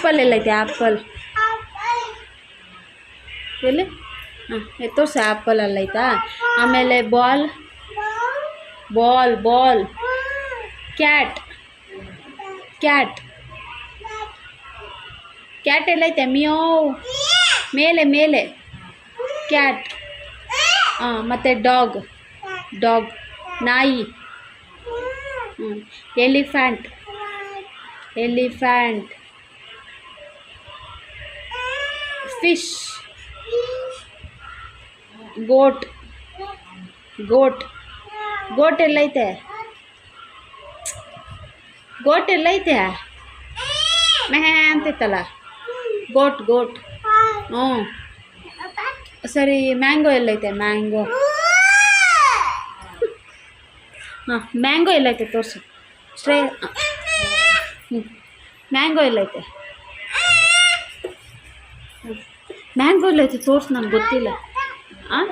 Apple ಎಲ್ಲೈತೆ apple ಎಲ್ಲಿ ಹಾಂ ತೋರಿಸಿ ಆ್ಯಪಲ್ ಅಲ್ಲೈತಾ. ಆಮೇಲೆ ball ball ball cat cat cat ಎಲ್ಲೈತೆ ಮಿಯಾವ್ ಮೇಲೆ ಮೇಲೆ ಕ್ಯಾಟ್. ಹಾಂ ಮತ್ತು ಡಾಗ್ ಡಾಗ್ ನಾಯಿ. Elephant elephant. Fish goat goat goat ಎಲ್ಲೈತೆ ಗೋಟ್ ಎಲ್ಲೈತೆ ಮೆಹೆ ಅಂತೈತಲ್ಲ ಗೋಟ್ ಗೋಟ್. ಹ್ಞೂ ಸರಿ ಮ್ಯಾಂಗೋ ಎಲ್ಲೈತೆ ಮ್ಯಾಂಗೋ. ಹಾಂ ಮ್ಯಾಂಗೋ ಎಲ್ಲೈತೆ ತೋರಿಸು ಶ್ರೇಯ. ಮ್ಯಾಂಗೋ ಎಲ್ಲೈತೆ ಮ್ಯಾಂಗೋ ಎಲ್ಲೈತೆ ತೋರಿಸು, ನನಗೆ ಗೊತ್ತಿಲ್ಲ. ಹಾಂ